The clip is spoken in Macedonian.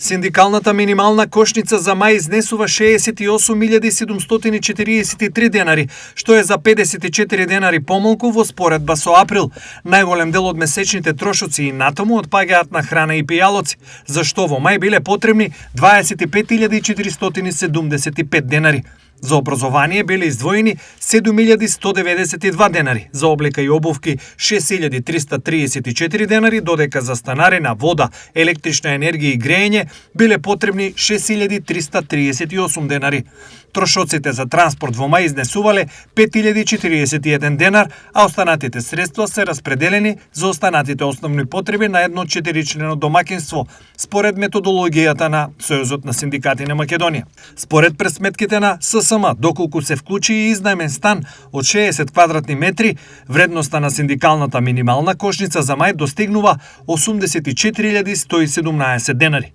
Синдикалната минимална кошница за мај изнесува 68.743 денари, што е за 54 денари помалку во споредба со април. Најголем дел од месечните трошоци и натаму отпаѓаат на храна и пијалоци, за што во мај биле потребни 25.475 денари. За образование биле издвоени 7.192 денари, за облека и обувки 6.334 денари, додека за станарина, вода, електрична енергија и грејење биле потребни 6.338 денари. Трошоците за транспорт во мај изнесувале 5.041 денар, а останатите средства се распределени за останатите основни потреби на едно 4-члено домаќинство, според методологијата на Сојузот на синдикати на Македонија. Според пресметките на ССМ, доколку се вклучи и изнаемен стан од 60 квадратни метри, вредноста на синдикалната минимална кошница за мај достигнува 84.117 денари.